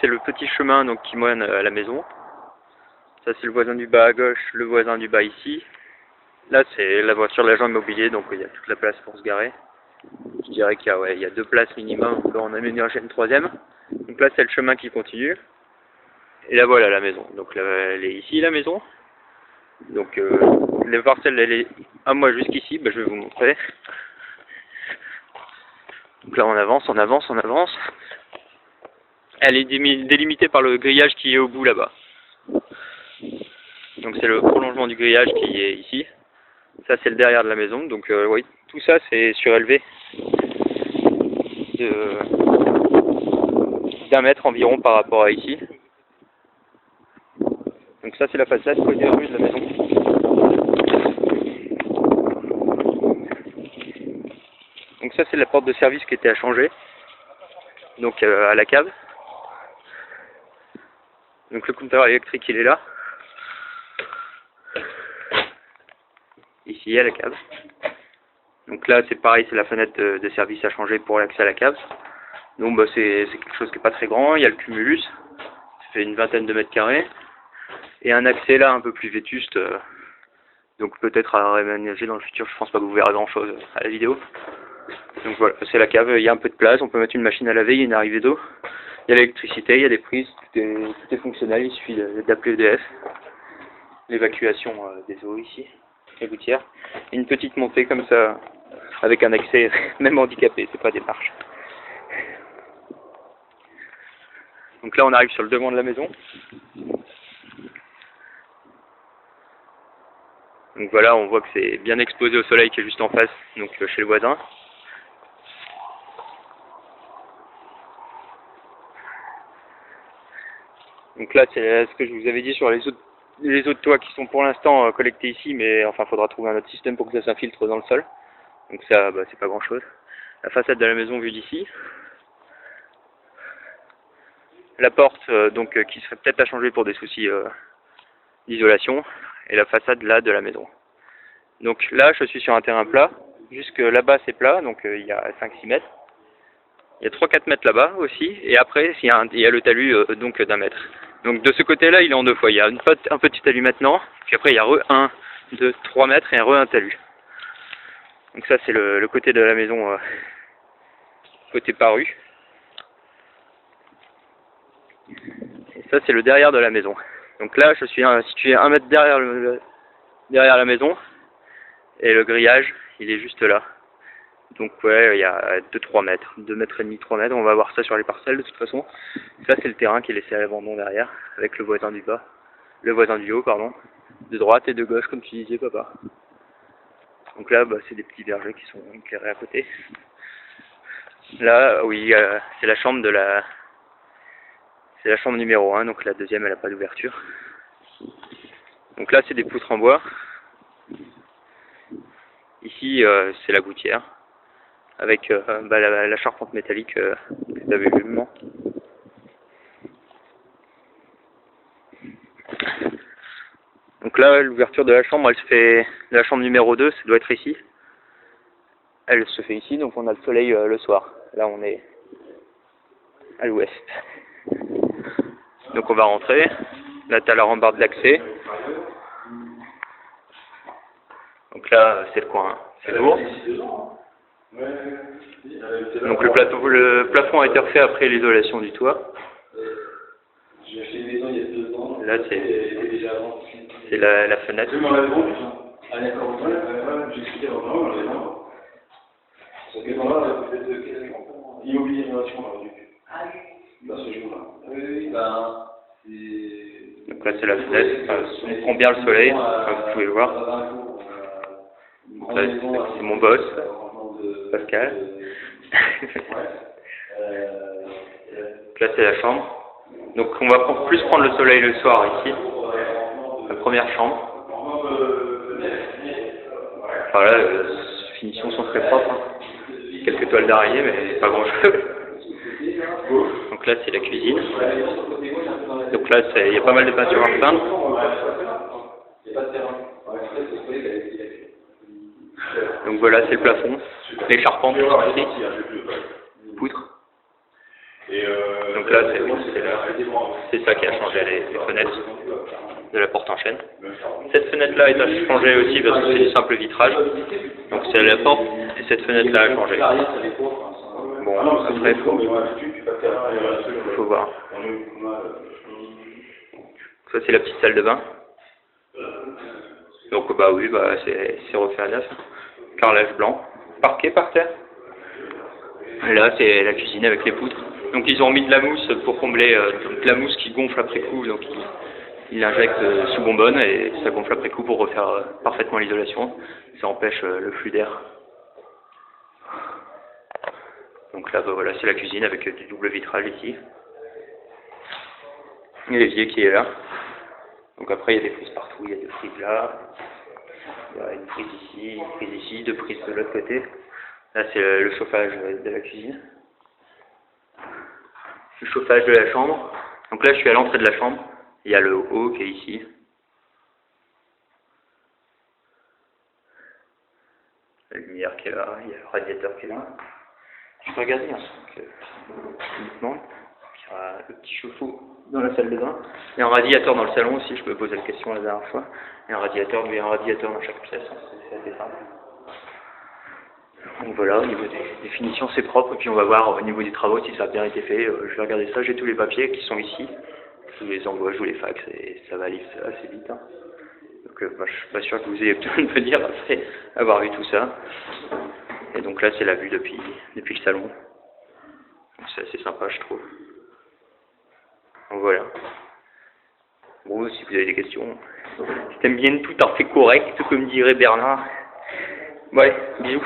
c'est le petit chemin donc, qui mène à la maison. Ça, c'est le voisin du bas à gauche, le voisin du bas ici. Là, c'est la voiture de l'agent immobilier, donc il y a toute la place pour se garer. Je dirais qu'il y a 2 places minimum, on peut en aménager une 3e. Donc là, c'est le chemin qui continue. Et là, voilà la maison. Donc là, elle est ici, la maison. Donc, les parcelles, elle est à moi jusqu'ici, je vais vous montrer. Donc là, on avance, on avance, on avance. Elle est délimitée par le grillage qui est au bout là-bas. Donc c'est le prolongement du grillage qui est ici. Ça, c'est le derrière de la maison. Donc oui, tout ça, c'est surélevé d'1 mètre environ par rapport à ici. Donc ça, c'est la façade côté rue de la maison. Donc ça, c'est la porte de service qui était à changer. Donc à la cave. Donc le compteur électrique, il est là. Ici, à la cave. Donc là, c'est pareil, c'est la fenêtre de service à changer pour l'accès à la cave. Donc c'est quelque chose qui n'est pas très grand. Il y a le cumulus. Ça fait une 20aine de mètres carrés. Et un accès là un peu plus vétuste. Donc peut-être à réaménager dans le futur. Je pense pas que vous verrez grand chose à la vidéo. Donc voilà, c'est la cave. Il y a un peu de place. On peut mettre une machine à laver. Il y a une arrivée d'eau. Il y a l'électricité. Il y a des prises. Tout est fonctionnel. Il suffit d'appeler EDF. L'évacuation des eaux ici. Les gouttières. Une petite montée comme ça. Avec un accès même handicapé. C'est pas des marches. Donc là, on arrive sur le devant de la maison. Donc voilà, on voit que c'est bien exposé au soleil qui est juste en face, donc chez le voisin. Donc là, c'est ce que je vous avais dit sur les autres toits qui sont pour l'instant collectés ici, mais enfin, il faudra trouver un autre système pour que ça s'infiltre dans le sol. Donc ça, c'est pas grand-chose. La façade de la maison vue d'ici. La porte, qui serait peut-être à changer pour des soucis d'isolation. Et la façade là de la maison. Donc là, je suis sur un terrain plat. Jusque là-bas, c'est plat, donc il y a 5-6 mètres. Il y a 3-4 mètres là-bas aussi. Et après, il y a le talus d'1 mètre. Donc de ce côté-là, il est en 2 fois. Il y a un petit talus maintenant. Puis après, il y a 1, 2, 3 mètres et un talus. Donc ça, c'est le côté de la maison, côté paru. Et ça, c'est le derrière de la maison. Donc là, je suis situé 1 mètre derrière la maison. Et le grillage, il est juste là. Donc ouais, il y a 2-3 mètres, 2 mètres et demi, 3 mètres. On va voir ça sur les parcelles de toute façon. Ça, c'est le terrain qui est laissé à l'abandon derrière, avec le voisin du bas. Le voisin du haut, pardon. De droite et de gauche, comme tu disais, papa. Donc là, c'est des petits vergers qui sont éclairés à côté. Là, oui, c'est la chambre c'est la chambre numéro 1, donc la deuxième, elle n'a pas d'ouverture. Donc là, c'est des poutres en bois. Ici, c'est la gouttière, avec la charpente métallique que vous avez vu. Donc là, l'ouverture de la chambre, elle se fait, la chambre numéro 2, ça doit être ici. Elle se fait ici, donc on a le soleil le soir. Là, on est à l'ouest. Donc on va rentrer. Là, tu as la rambarde d'accès. Donc là, c'est le coin. C'est lourd. Donc le plafond a été refait après l'isolation du toit. Là, c'est la fenêtre. Donc là, c'est la fenêtre. On prend bien le soleil, comme vous pouvez le voir. Donc là, c'est mon boss, Pascal. Donc là, c'est la chambre. Donc on va plus prendre le soleil le soir ici. La première chambre. Enfin là, les finitions sont très propres. Quelques toiles d'araignée, mais pas grand chose. Donc là, c'est la cuisine. Donc là, il y a pas mal de peinture à repeindre. Donc voilà, c'est le plafond. Les charpentes sont ici. Poutres. Donc là, c'est ça qui a changé les fenêtres de la porte en chêne. Cette fenêtre-là est à changer aussi parce que c'est du simple vitrage. Donc c'est la porte et cette fenêtre-là a changé. Bon, après, faut voir. Ça, c'est la petite salle de bain. Donc, bah oui, bah c'est refait à neuf. Carrelage blanc. Parquet par terre. Et là, c'est la cuisine avec les poutres. Donc, ils ont mis de la mousse pour combler de la mousse qui gonfle après coup. Donc, ils l'injectent sous bonbonne et ça gonfle après coup pour refaire parfaitement l'isolation. Ça empêche le flux d'air. Donc là, bah, voilà, c'est la cuisine avec du double vitrage ici. Et l'évier qui est là. Donc après, il y a des prises partout. Il y a deux prises là. Il y a une prise ici, deux prises de l'autre côté. Là, c'est le chauffage de la cuisine. Le chauffage de la chambre. Donc là, je suis à l'entrée de la chambre. Il y a le haut qui est ici. La lumière qui est là. Il y a le radiateur qui est là. Je peux regarder, hein, uniquement. Il y a le petit chauffe-eau dans la salle de bain. Il y a un radiateur dans le salon aussi, je peux poser la question la dernière fois. Il y a un radiateur dans chaque pièce, c'est assez simple. Donc voilà, au niveau des définitions c'est propre, et puis on va voir au niveau des travaux si ça a bien été fait. Je vais regarder ça, j'ai tous les papiers qui sont ici. Je vous les envoie, je vous les fax, et ça va aller assez vite. Hein. Donc moi, je suis pas sûr que vous ayez besoin de venir après avoir vu tout ça. Et donc là c'est la vue depuis le salon. C'est assez sympa je trouve. Donc voilà. Bon, si vous avez des questions, si t'aimes bien tout en fait correct, comme dirait Bernard. Ouais, bisous.